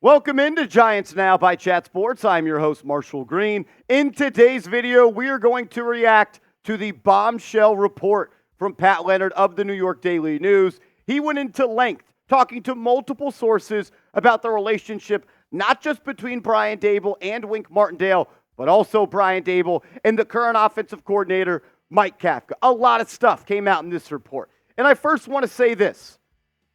Welcome into Giants Now by Chat Sports. I'm your host, Marshall Green. In today's video, we are going to react to the bombshell report from Pat Leonard of the New York Daily News. He went into length talking to multiple sources about the relationship, not just between Brian Daboll and Wink Martindale, but also Brian Daboll and the current offensive coordinator, Mike Kafka. A lot of stuff came out in this report. And I first want to say this.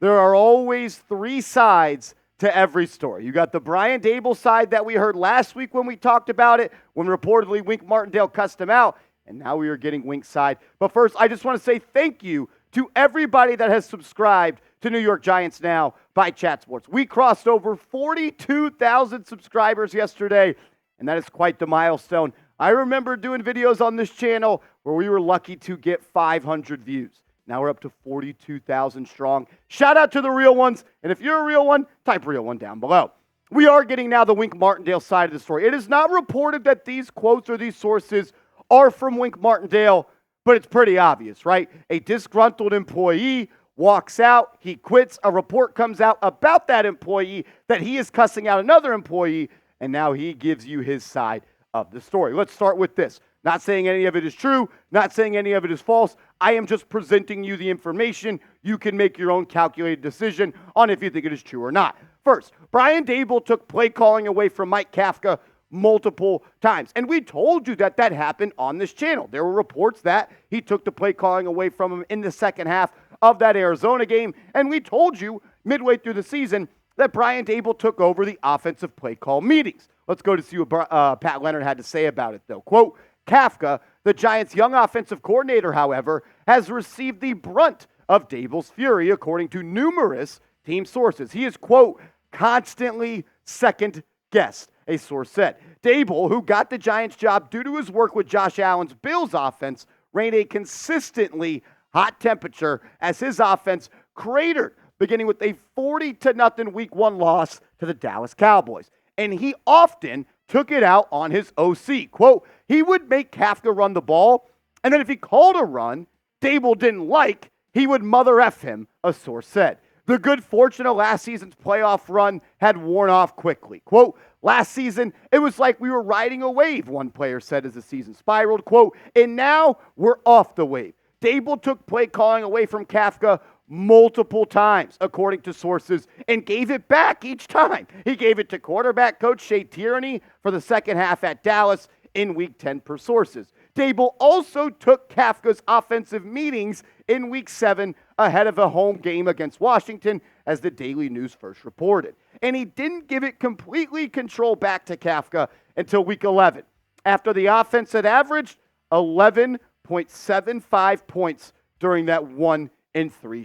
There are always three sides to every story. You got the Brian Daboll side that we heard last week when we talked about it, when reportedly Wink Martindale cussed him out, and now we are getting Wink's side. But first, I just want to say thank you to everybody that has subscribed to New York Giants Now by Chat Sports. We crossed over 42,000 subscribers yesterday, and that is quite the milestone. I remember doing videos on this channel where we were lucky to get 500 views. Now we're up to 42,000 strong. Shout out to the real ones. And if you're a real one, type real one down below. We are getting now the Wink Martindale side of the story. It is not reported that these quotes or these sources are from Wink Martindale, but it's pretty obvious, right? A disgruntled employee walks out, he quits, a report comes out about that employee that he is cussing out another employee, and now he gives you his side of the story. Let's start with this. Not saying any of it is true, not saying any of it is false. I am just presenting you the information. You can make your own calculated decision on if you think it is true or not. First, Brian Daboll took play calling away from Mike Kafka multiple times. And we told you that that happened on this channel. There were reports that he took the play calling away from him in the second half of that Arizona game. And we told you midway through the season that Brian Daboll took over the offensive play call meetings. Let's go to see what Pat Leonard had to say about it, though. Quote, Kafka, the Giants' young offensive coordinator, however, has received the brunt of Daboll's fury, according to numerous team sources. He is, quote, constantly second-guessed, a source said. Daboll, who got the Giants' job due to his work with Josh Allen's Bills offense, reigned a consistently hot temperature as his offense cratered, beginning with a 40-0 Week 1 loss to the Dallas Cowboys. And he often took it out on his OC. Quote, he would make Kafka run the ball, and then if he called a run Daboll didn't like, he would mother F him, a source said. The good fortune of last season's playoff run had worn off quickly. Quote, last season, it was like we were riding a wave, one player said as the season spiraled. Quote, and now we're off the wave. Daboll took play calling away from Kafka multiple times, according to sources, and gave it back each time. He gave it to quarterback coach Shea Tierney for the second half at Dallas in Week 10 per sources. Daboll also took Kafka's offensive meetings in Week 7 ahead of a home game against Washington, as the Daily News first reported. And he didn't give it completely control back to Kafka until Week 11, after the offense had averaged 11.75 points during that 1-3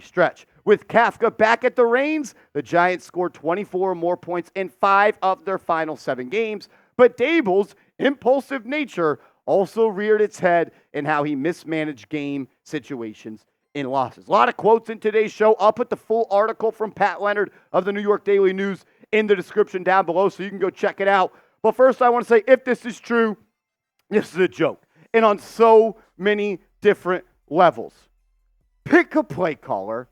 stretch. With Kafka back at the reins, the Giants scored 24 or more points in 5 of their final 7 games. But Daboll's impulsive nature also reared its head in how he mismanaged game situations in losses. A lot of quotes in today's show. I'll put the full article from Pat Leonard of the New York Daily News in the description down below so you can go check it out. But first, I want to say, if this is true, this is a joke. And on so many different levels. Pick a play caller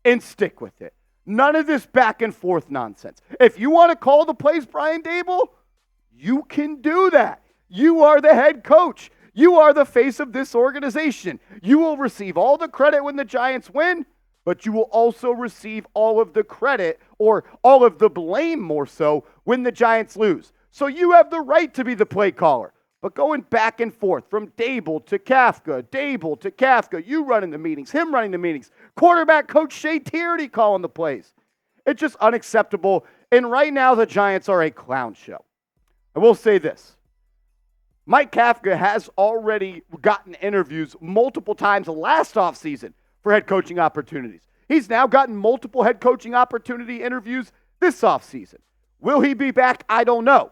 and stick with it. None of this back and forth nonsense. If you want to call the plays, Brian Daboll, you can do that. You are the head coach. You are the face of this organization. You will receive all the credit when the Giants win, but you will also receive all of the credit, or all of the blame more so, when the Giants lose. So you have the right to be the play caller. But going back and forth from Daboll to Kafka, you running the meetings, him running the meetings, quarterback coach Shea Tierney calling the plays. It's just unacceptable. And right now the Giants are a clown show. I will say this. Mike Kafka has already gotten interviews multiple times last offseason for head coaching opportunities. He's now gotten multiple head coaching opportunity interviews this offseason. Will he be back? I don't know.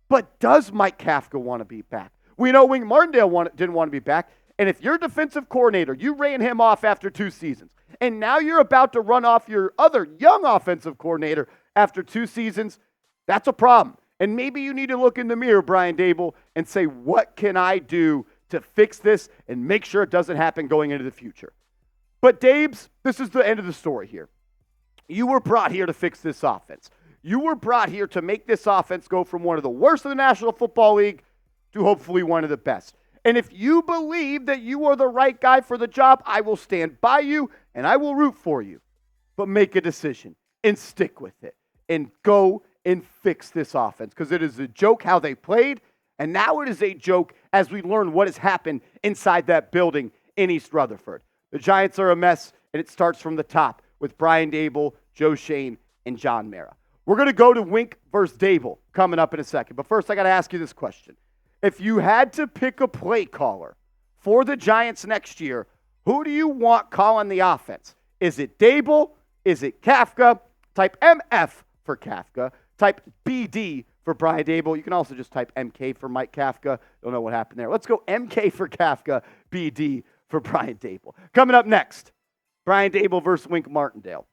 But does Mike Kafka want to be back? We know Wink Martindale didn't want to be back. And if you're defensive coordinator, you ran him off after 2 seasons, and now you're about to run off your other young offensive coordinator after 2 seasons, that's a problem. And maybe you need to look in the mirror, Brian Daboll, and say, what can I do to fix this and make sure it doesn't happen going into the future? But Dabes, this is the end of the story here. You were brought here to fix this offense. You were brought here to make this offense go from one of the worst in the National Football League to hopefully one of the best. And if you believe that you are the right guy for the job, I will stand by you and I will root for you. But make a decision and stick with it and go and fix this offense, because it is a joke how they played, and now it is a joke as we learn what has happened inside that building in East Rutherford. The Giants are a mess, and it starts from the top with Brian Daboll, Joe Schoen, and John Mara. We're going to go to Wink versus Daboll coming up in a second, but first I got to ask you this question. If you had to pick a play caller for the Giants next year, who do you want calling the offense? Is it Daboll? Is it Kafka? Type MF for Kafka. Type BD for Brian Daboll. You can also just type MK for Mike Kafka. Don't know what happened there. Let's go MK for Kafka, BD for Brian Daboll. Coming up next, Brian Daboll versus Wink Martindale.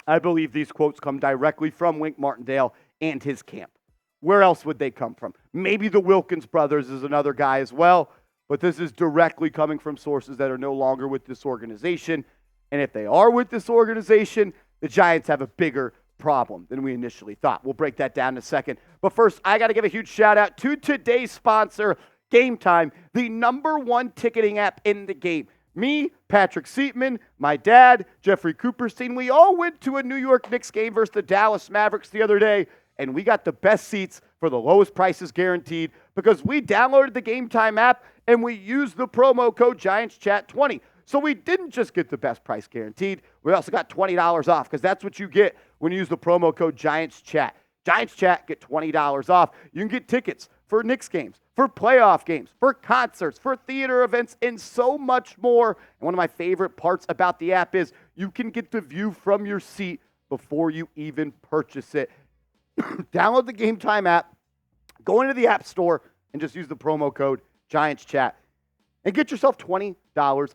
I believe these quotes come directly from Wink Martindale and his camp. Where else would they come from? Maybe the Wilkins brothers is another guy as well, but this is directly coming from sources that are no longer with this organization. And if they are with this organization, the Giants have a bigger problem than we initially thought. We'll break that down in a second. But first, I got to give a huge shout out to today's sponsor, Game Time, the #1 ticketing app in the game. Me, Patrick Seatman, my dad, Jeffrey Cooperstein, we all went to a New York Knicks game versus the Dallas Mavericks the other day, and we got the best seats for the lowest prices guaranteed because we downloaded the Game Time app and we used the promo code GiantsChat20. So we didn't just get the best price guaranteed, we also got $20 off, because that's what you get when you use the promo code GiantsChat. GiantsChat, get $20 off. You can get tickets for Knicks games, for playoff games, for concerts, for theater events, and so much more. And one of my favorite parts about the app is you can get the view from your seat before you even purchase it. Download the Game Time app, go into the App Store, and just use the promo code GiantsChat and get yourself $20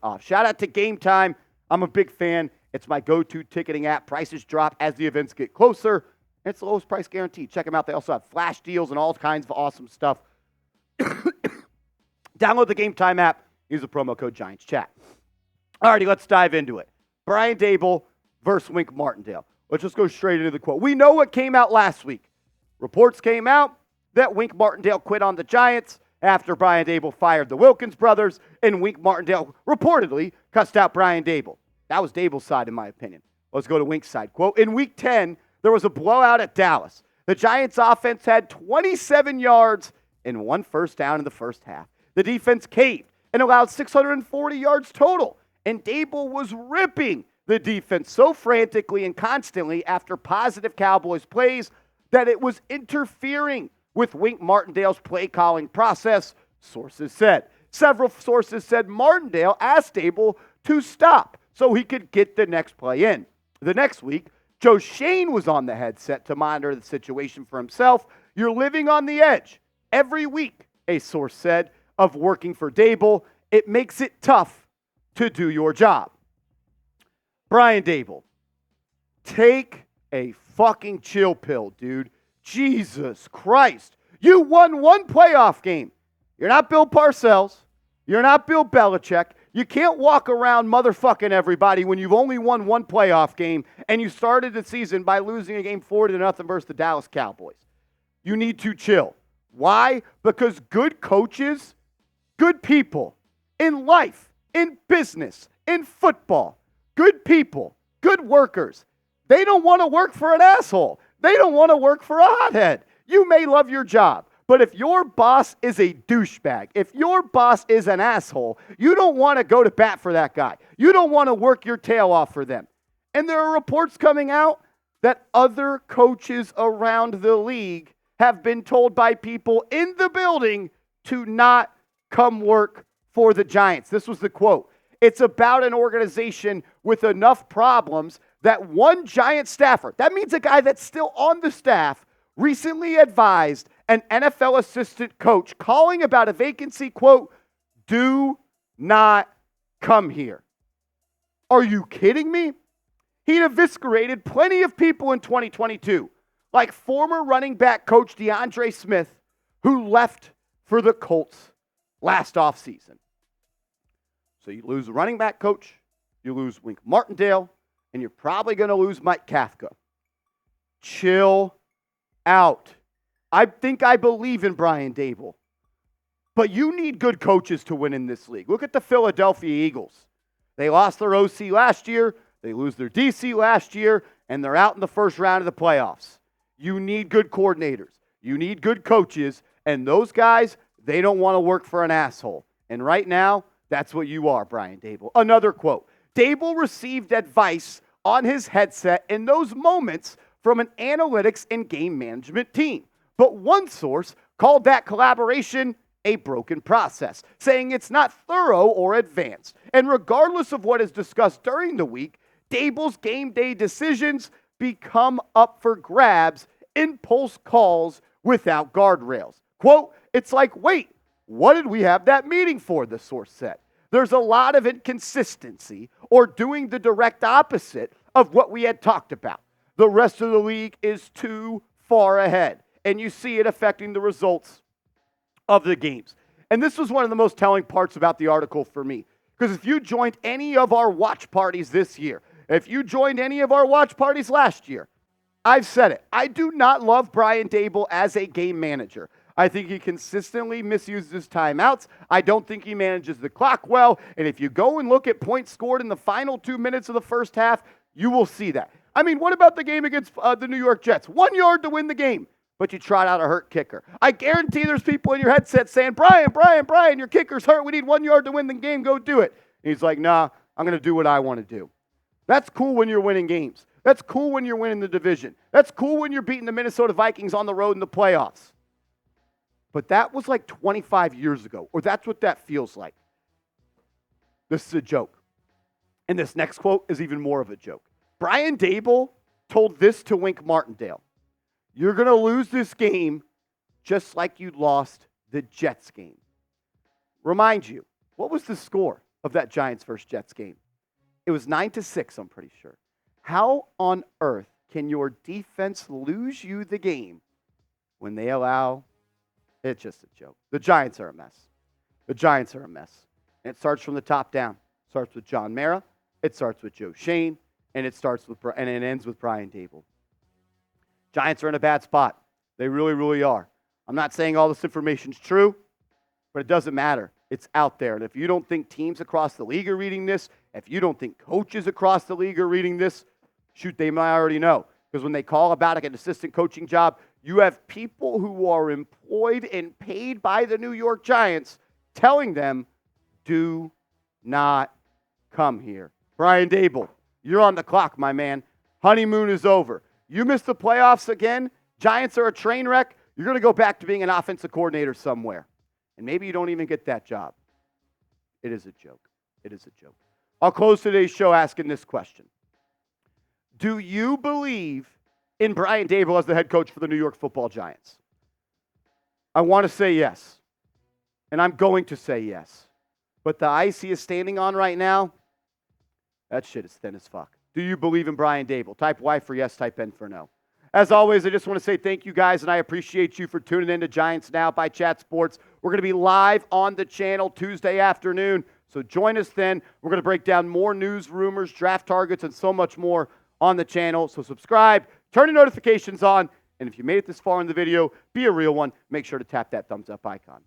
off. Shout out to Game Time. I'm a big fan. It's my go-to ticketing app. Prices drop as the events get closer. And it's the lowest price guaranteed. Check them out. They also have flash deals and all kinds of awesome stuff. Download the Game Time app. Use the promo code GiantsChat. Alrighty, let's dive into it. Brian Daboll versus Wink Martindale. Let's just go straight into the quote. We know what came out last week. Reports came out that Wink Martindale quit on the Giants after Brian Daboll fired the Wilkins brothers, and Wink Martindale reportedly cussed out Brian Daboll. That was Daboll's side, in my opinion. Let's go to Wink's side. Quote, in Week 10, there was a blowout at Dallas. The Giants' offense had 27 yards and 1 first down in the first half. The defense caved and allowed 640 yards total, and Daboll was ripping the defense so frantically and constantly after positive Cowboys plays that it was interfering with Wink Martindale's play calling process, sources said. Several sources said Martindale asked Daboll to stop so he could get the next play in. The next week, Joe Schoen was on the headset to monitor the situation for himself. You're living on the edge every week, a source said, of working for Daboll. It makes it tough to do your job. Brian Daboll, take a fucking chill pill, dude. Jesus Christ. You won 1 playoff game. You're not Bill Parcells. You're not Bill Belichick. You can't walk around motherfucking everybody when you've only won 1 playoff game and you started the season by losing a game 4-0 versus the Dallas Cowboys. You need to chill. Why? Because good coaches, good people in life, in business, in football, good people, good workers, they don't want to work for an asshole. They don't want to work for a hothead. You may love your job, but if your boss is a douchebag, if your boss is an asshole, you don't want to go to bat for that guy. You don't want to work your tail off for them. And there are reports coming out that other coaches around the league have been told by people in the building to not come work for the Giants. This was the quote. It's about an organization with enough problems that one Giant staffer, that means a guy that's still on the staff, recently advised an NFL assistant coach calling about a vacancy, quote, do not come here. Are you kidding me? He'd eviscerated plenty of people in 2022, like former running back coach DeAndre Smith, who left for the Colts last offseason. So you lose a running back coach, you lose Wink Martindale, and you're probably going to lose Mike Kafka. Chill out. I think I believe in Brian Daboll. But you need good coaches to win in this league. Look at the Philadelphia Eagles. They lost their OC last year, they lose their DC last year, and they're out in the first round of the playoffs. You need good coordinators. You need good coaches, and those guys, they don't want to work for an asshole. And right now, that's what you are, Brian Daboll. Another quote. Daboll received advice on his headset in those moments from an analytics and game management team. But one source called that collaboration a broken process, saying it's not thorough or advanced. And regardless of what is discussed during the week, Daboll's game day decisions become up for grabs, impulse calls without guardrails. Quote, it's like, wait, what did we have that meeting for, the source said. There's a lot of inconsistency or doing the direct opposite of what we had talked about. The rest of the league is too far ahead, and you see it affecting the results of the games. And this was one of the most telling parts about the article for me, because if you joined any of our watch parties this year, if you joined any of our watch parties last year, I've said it. I do not love Brian Daboll as a game manager. I think he consistently misuses his timeouts. I don't think he manages the clock well. And if you go and look at points scored in the final 2 minutes of the first half, you will see that. I mean, what about the game against the New York Jets? 1 yard to win the game, but you trot out a hurt kicker. I guarantee there's people in your headset saying, Brian, your kicker's hurt. We need 1 yard to win the game. Go do it. And he's like, nah, I'm going to do what I want to do. That's cool when you're winning games. That's cool when you're winning the division. That's cool when you're beating the Minnesota Vikings on the road in the playoffs. But that was like 25 years ago, or that's what that feels like. This is a joke. And this next quote is even more of a joke. Brian Daboll told this to Wink Martindale. You're going to lose this game just like you lost the Jets game. Remind you, what was the score of that Giants versus Jets game? It was 9-6, I'm pretty sure. How on earth can your defense lose you the game when they allow? It's just a joke. The Giants are a mess. The Giants are a mess. And it starts from the top down. It starts with John Mara. It starts with Joe Schoen. And it ends with Brian Daboll. Giants are in a bad spot. They really, really are. I'm not saying all this information's true, but it doesn't matter. It's out there. And if you don't think teams across the league are reading this, if you don't think coaches across the league are reading this, shoot, they might already know. Because when they call about an assistant coaching job, you have people who are employed and paid by the New York Giants telling them, do not come here. Brian Daboll, you're on the clock, my man. Honeymoon is over. You miss the playoffs again, Giants are a train wreck, you're going to go back to being an offensive coordinator somewhere. And maybe you don't even get that job. It is a joke. It is a joke. I'll close today's show asking this question. Do you believe in Brian Daboll as the head coach for the New York Football Giants? I want to say yes. And I'm going to say yes. But the ice he is standing on right now, that shit is thin as fuck. Do you believe in Brian Daboll? Type Y for yes, type N for no. As always, I just want to say thank you guys, and I appreciate you for tuning in to Giants Now by Chat Sports. We're going to be live on the channel Tuesday afternoon, so join us then. We're going to break down more news, rumors, draft targets, and so much more on the channel. So subscribe, turn your notifications on, and if you made it this far in the video, be a real one. Make sure to tap that thumbs up icon.